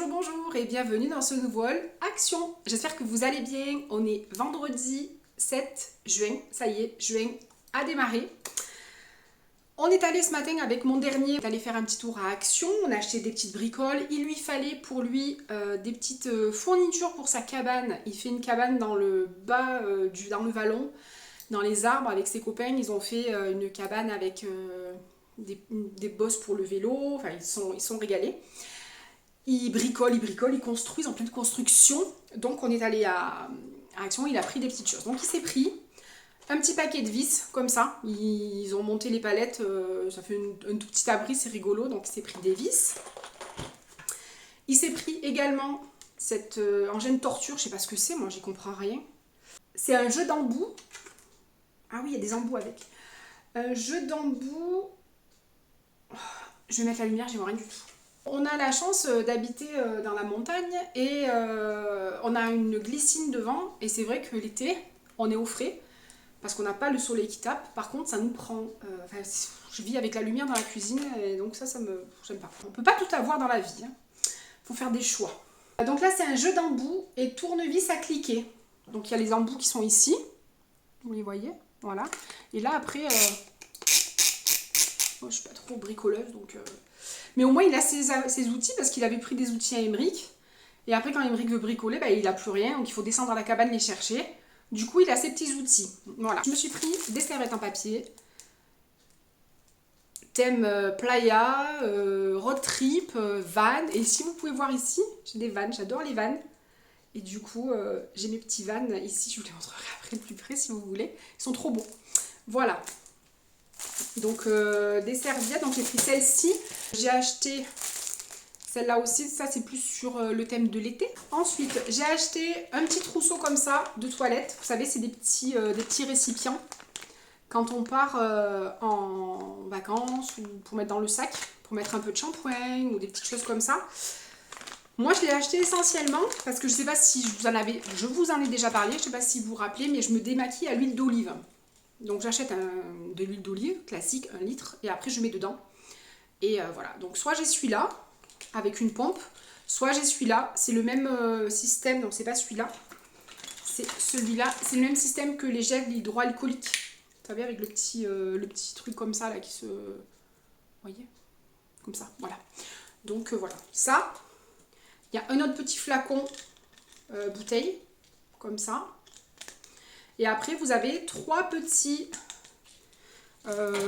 Bonjour, bonjour et bienvenue dans ce nouvel Action. J'espère que vous allez bien. On est vendredi 7 juin. Ça y est, juin a démarré. On est allé ce matin avec mon dernier, on est allé faire un petit tour à Action. On a acheté des petites bricoles. Il lui fallait pour lui des petites fournitures pour sa cabane. Il fait une cabane dans le bas, dans le vallon, dans les arbres avec ses copains. Ils ont fait une cabane avec des bosses pour le vélo. Enfin, ils sont régalés. Ils bricolent, ils construisent en pleine construction. Donc on est allé à Action, il a pris des petites choses. Donc il s'est pris un petit paquet de vis, comme ça. Ils ont monté les palettes, ça fait un tout petit abri, c'est rigolo. Donc il s'est pris des vis. Il s'est pris également cette engin de torture, je sais pas ce que c'est, moi j'y comprends rien. C'est un jeu d'embout. Ah oui, il y a des embouts avec. Un jeu d'embout. Je vais mettre la lumière, j'y vois rien du tout. On a la chance d'habiter dans la montagne et on a une glycine devant et c'est vrai que l'été on est au frais parce qu'on n'a pas le soleil qui tape. Par contre ça nous prend, je vis avec la lumière dans la cuisine et donc j'aime pas. On peut pas tout avoir dans la vie, hein. Faut faire des choix. Donc là c'est un jeu d'embouts et tournevis à cliquer. Donc il y a les embouts qui sont ici, vous les voyez, voilà. Et là après, moi je suis pas trop bricoleuse donc... Mais au moins il a ses outils parce qu'il avait pris des outils à Émeric. Et après quand Émeric veut bricoler, il n'a plus rien. Donc il faut descendre à la cabane les chercher. Du coup il a ses petits outils. Voilà. Je me suis pris des serviettes en papier. Thème playa, road trip, van. Et si vous pouvez voir ici, j'ai des vannes. J'adore les vannes. Et du coup j'ai mes petits vannes ici. Je vous les montrerai après de plus près si vous voulez. Ils sont trop beaux. Voilà. Donc des serviettes, donc j'ai pris celle-ci. J'ai acheté celle-là aussi, ça c'est plus sur le thème de l'été. Ensuite, j'ai acheté un petit trousseau comme ça de toilette. Vous savez, c'est des petits récipients. Quand on part en vacances ou pour mettre dans le sac, pour mettre un peu de shampoing ou des petites choses comme ça. Moi, je l'ai acheté essentiellement parce que je ne sais pas si je vous en ai déjà parlé, je ne sais pas si vous vous rappelez, mais je me démaquille à l'huile d'olive. Donc j'achète de l'huile d'olive classique, 1 litre, et après je mets dedans. Et voilà, donc soit j'ai celui-là avec une pompe, soit j'ai celui-là, c'est le même système, donc c'est pas celui-là, c'est celui-là, c'est le même système que les gels hydroalcooliques. Vous savez, avec le petit truc comme ça, là, qui se... Vous voyez? Comme ça, voilà. Donc voilà, ça, il y a un autre petit flacon bouteille, comme ça. Et après, vous avez 3 petits...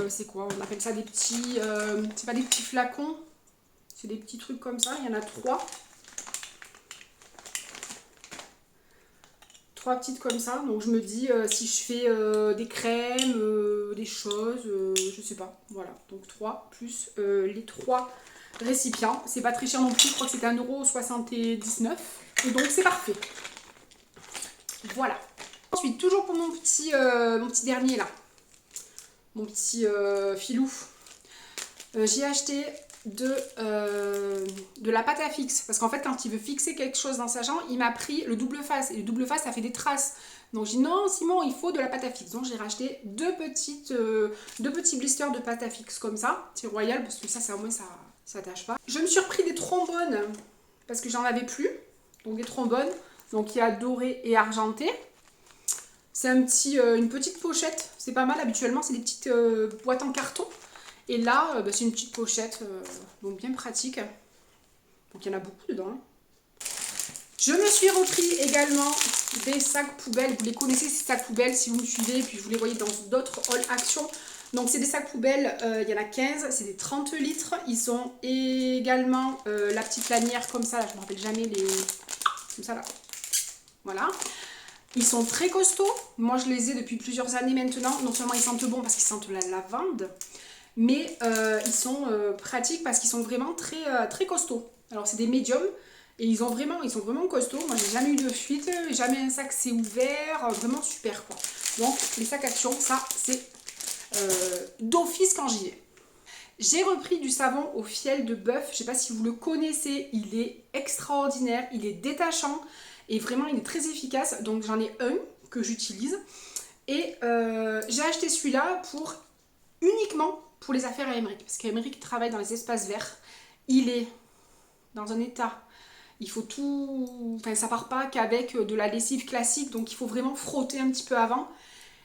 c'est quoi? On appelle ça des petits... c'est pas des petits flacons. C'est des petits trucs comme ça. Il y en a 3. 3 petites comme ça. Donc je me dis, si je fais des crèmes, des choses, je sais pas. Voilà. Donc 3 plus les 3 récipients. C'est pas très cher non plus. Je crois que c'était 1,79 €. Et donc c'est parfait. Voilà. Ensuite, toujours pour mon petit dernier là, mon petit filou, j'ai acheté de la pâte à fixe. Parce qu'en fait, quand il veut fixer quelque chose dans sa jambe, il m'a pris le double face. Et le double face, ça fait des traces. Donc j'ai dit non, Simon, il faut de la pâte à fixe. Donc j'ai racheté deux petits blisters de pâte à fixe comme ça. C'est royal parce que ça au moins, ça tâche pas. Je me suis repris des trombones parce que j'en avais plus. Donc des trombones. Donc il y a doré et argenté. C'est une petite pochette, c'est pas mal. Habituellement c'est des petites boîtes en carton. Et là c'est une petite pochette, donc bien pratique. Donc il y en a beaucoup dedans, hein. Je me suis repris également des sacs poubelles. Vous les connaissez ces sacs poubelles si vous me suivez. Et puis vous les voyez dans d'autres haul action. Donc c'est des sacs poubelles, il y en a 15, c'est des 30 litres. Ils ont également la petite lanière comme ça, là, je ne me rappelle jamais les... Comme ça là. Voilà. Ils sont très costauds. Moi, je les ai depuis plusieurs années maintenant. Non seulement ils sentent bon parce qu'ils sentent la lavande, mais ils sont pratiques parce qu'ils sont vraiment très costauds. Alors, c'est des médiums et ils sont vraiment costauds. Moi, j'ai jamais eu de fuite, jamais un sac s'est ouvert. Vraiment super, quoi. Donc, les sacs Action, ça, c'est d'office quand j'y vais. J'ai repris du savon au fiel de bœuf. Je ne sais pas si vous le connaissez. Il est extraordinaire. Il est détachant. Et vraiment, il est très efficace. Donc, j'en ai un que j'utilise. Et j'ai acheté celui-là uniquement pour les affaires à Émeric. Parce qu'Émeric travaille dans les espaces verts. Il est dans un état Il faut tout... Enfin, ça part pas qu'avec de la lessive classique, donc il faut vraiment frotter un petit peu avant.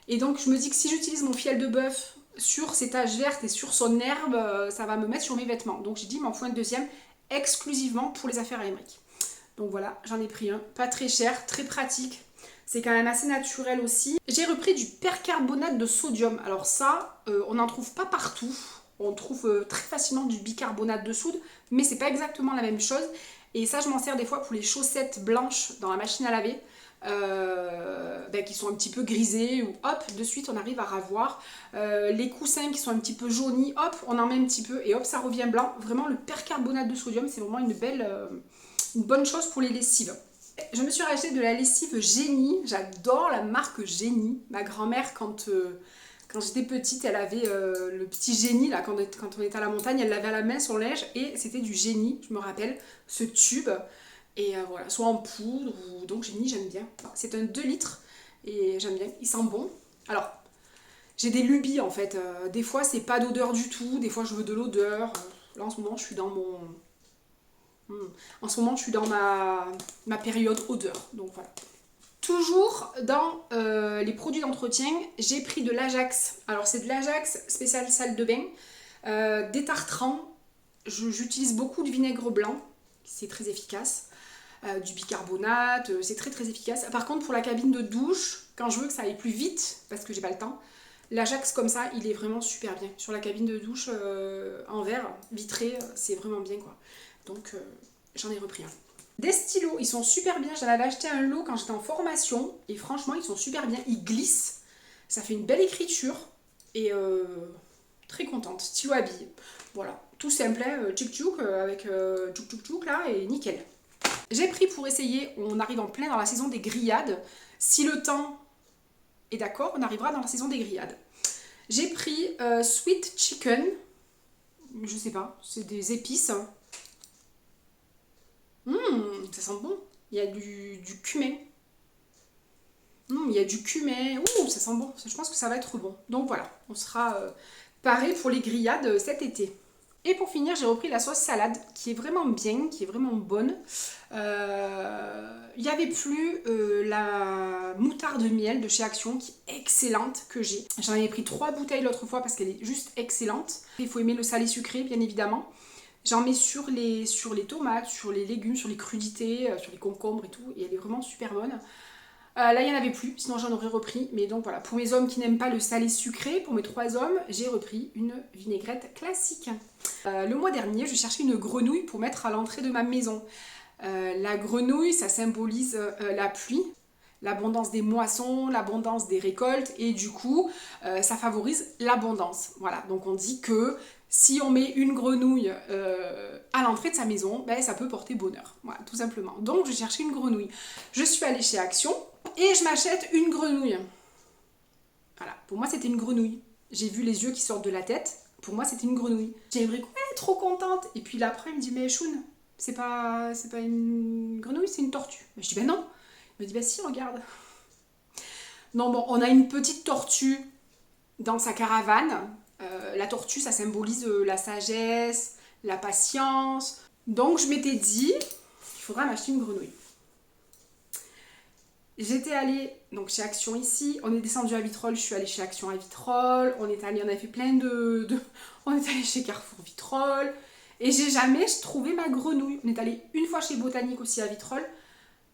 Et donc je me dis que si j'utilise mon fiel de bœuf sur ces taches vertes et sur son herbe, ça va me mettre sur mes vêtements. Donc j'ai dit, il m'en faut un deuxième exclusivement pour les affaires à Emmerich. Donc voilà, j'en ai pris un, pas très cher, très pratique. C'est quand même assez naturel aussi. J'ai repris du percarbonate de sodium. Alors ça, on n'en trouve pas partout. On trouve très facilement du bicarbonate de soude, mais c'est pas exactement la même chose. Et ça, je m'en sers des fois pour les chaussettes blanches dans la machine à laver, qui sont un petit peu grisées, ou hop, de suite on arrive à ravoir. Les coussins qui sont un petit peu jaunis, hop, on en met un petit peu et hop, ça revient blanc. Vraiment, le percarbonate de sodium, c'est vraiment une bonne chose pour les lessives. Je me suis racheté de la lessive Génie. J'adore la marque Génie. Ma grand-mère, quand j'étais petite, elle avait le petit Génie, là, quand on était à la montagne, elle l'avait à la main, son linge, et c'était du Génie, je me rappelle, ce tube. Et voilà, soit en poudre, ou... donc Génie, j'aime bien. C'est un 2 litres, et j'aime bien, il sent bon. Alors, j'ai des lubies, en fait. Des fois, c'est pas d'odeur du tout, des fois, je veux de l'odeur. Là, en ce moment, je suis dans mon... En ce moment, je suis dans ma période odeur, donc voilà. Toujours dans les produits d'entretien, j'ai pris de l'Ajax. Alors c'est de l'Ajax spécial salle de bain, détartrant. J'utilise beaucoup de vinaigre blanc, c'est très efficace. Du bicarbonate, c'est très très efficace. Par contre pour la cabine de douche, quand je veux que ça aille plus vite, parce que j'ai pas le temps, l'Ajax comme ça, il est vraiment super bien. Sur la cabine de douche en verre, vitré, c'est vraiment bien quoi. Donc j'en ai repris un. Des stylos, ils sont super bien. J'en avais acheté un lot quand j'étais en formation. Et franchement, ils sont super bien. Ils glissent. Ça fait une belle écriture. Et très contente. Stylo à billes. Voilà. Tout simple, tchouk tchouk, avec tchouk tchouk tchouk là. Et nickel. J'ai pris pour essayer. On arrive en plein dans la saison des grillades. Si le temps est d'accord, on arrivera dans la saison des grillades. J'ai pris Sweet Chicken. Je sais pas. C'est des épices. Ça sent bon. Il y a du cumin. Il y a du cumin. Ouh, ça sent bon. Je pense que ça va être bon. Donc voilà, on sera paré pour les grillades cet été. Et pour finir, j'ai repris la sauce salade qui est vraiment bien, qui est vraiment bonne. Il n'y avait plus la moutarde de miel de chez Action qui est excellente que j'ai. J'en avais pris 3 bouteilles l'autre fois parce qu'elle est juste excellente. Il faut aimer le salé sucré, bien évidemment. J'en mets sur les tomates, sur les légumes, sur les crudités, sur les concombres et tout. Et elle est vraiment super bonne. Là, il n'y en avait plus, sinon j'en aurais repris. Mais donc voilà, pour mes hommes qui n'aiment pas le salé sucré, pour mes 3 hommes, j'ai repris une vinaigrette classique. Le mois dernier, je cherchais une grenouille pour mettre à l'entrée de ma maison. La grenouille, ça symbolise la pluie, l'abondance des moissons, l'abondance des récoltes. Et du coup, ça favorise l'abondance. Voilà, donc on dit que si on met une grenouille à l'entrée de sa maison, ben, ça peut porter bonheur. Voilà, tout simplement. Donc, je cherchais une grenouille. Je suis allée chez Action et je m'achète une grenouille. Voilà, pour moi, c'était une grenouille. J'ai vu les yeux qui sortent de la tête. Pour moi, c'était une grenouille. J'ai dit, ouais, trop contente. Et puis là, après, il me dit, mais Choun, c'est pas une grenouille, c'est une tortue. Ben, je dis, ben non. Il me dit, ben si, regarde. Non, bon, on a une petite tortue dans sa caravane. La tortue, ça symbolise la sagesse, la patience. Donc je m'étais dit, il faudra m'acheter une grenouille. J'étais allée donc chez Action ici, on est descendu à Vitrolles, je suis allée chez Action à Vitrolles, on avait fait plein on est allé chez Carrefour Vitrolles, et j'ai jamais trouvé ma grenouille. On est allé une fois chez Botanique aussi à Vitrolles,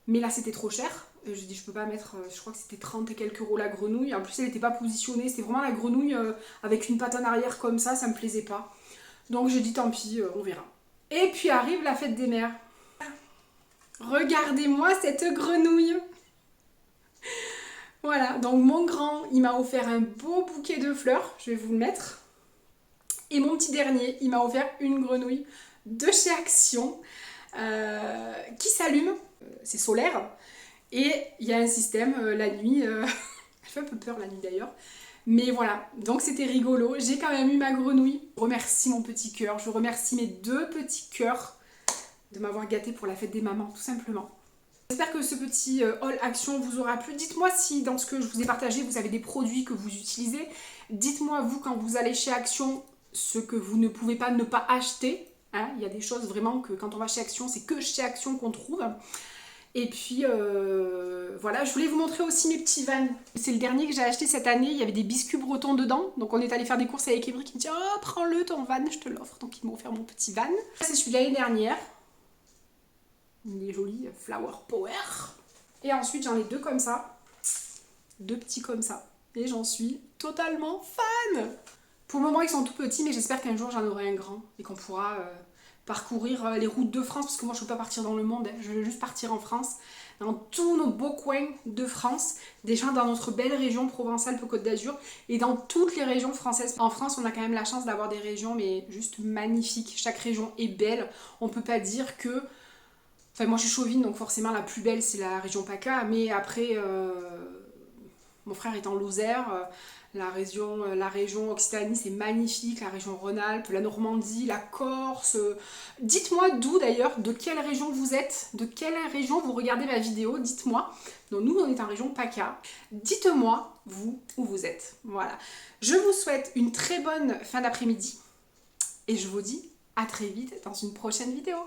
mais là c'était trop cher. J'ai dit je peux pas mettre, je crois que c'était 30 et quelques euros la grenouille. En plus elle n'était pas positionnée, c'était vraiment la grenouille avec une patte en arrière comme ça me plaisait pas. Donc j'ai dit tant pis, on verra. Et puis arrive la fête des mères. Regardez-moi cette grenouille. Voilà, donc mon grand, il m'a offert un beau bouquet de fleurs, je vais vous le mettre. Et mon petit dernier, il m'a offert une grenouille de chez Action qui s'allume, c'est solaire. Et il y a un système la nuit, elle fait un peu peur la nuit d'ailleurs, mais voilà, donc c'était rigolo, j'ai quand même eu ma grenouille. Je remercie mon petit cœur, je remercie mes 2 petits cœurs de m'avoir gâté pour la fête des mamans, tout simplement. J'espère que ce petit haul Action vous aura plu. Dites-moi si dans ce que je vous ai partagé, vous avez des produits que vous utilisez. Dites-moi vous quand vous allez chez Action, ce que vous ne pouvez pas ne pas acheter. Hein. Il y a des choses vraiment que quand on va chez Action, c'est que chez Action qu'on trouve. Et puis voilà, je voulais vous montrer aussi mes petits vannes. C'est le dernier que j'ai acheté cette année, il y avait des biscuits bretons dedans. Donc on est allé faire des courses avec Evry qui me dit oh prends-le ton van, je te l'offre. Donc ils m'ont offert mon petit van. C'est celui de l'année dernière. Il est joli, Flower Power. Et ensuite j'en ai deux comme ça. Deux petits comme ça. Et j'en suis totalement fan. Pour le moment ils sont tout petits mais j'espère qu'un jour j'en aurai un grand. Et qu'on pourra... parcourir les routes de France, parce que moi je ne veux pas partir dans le monde, hein. Je veux juste partir en France, dans tous nos beaux coins de France, déjà dans notre belle région Provence-Alpes-Côte d'Azur, et dans toutes les régions françaises. En France, on a quand même la chance d'avoir des régions, mais juste magnifiques. Chaque région est belle. On peut pas dire que... Enfin, moi je suis chauvine, donc forcément la plus belle c'est la région PACA, mais après, mon frère est en Lozère, la région Occitanie c'est magnifique, la région Rhône-Alpes, la Normandie, la Corse. Dites-moi d'où d'ailleurs, de quelle région vous êtes, de quelle région vous regardez ma vidéo, dites-moi. Donc nous on est en région PACA. Dites-moi vous où vous êtes. Voilà. Je vous souhaite une très bonne fin d'après-midi et je vous dis à très vite dans une prochaine vidéo.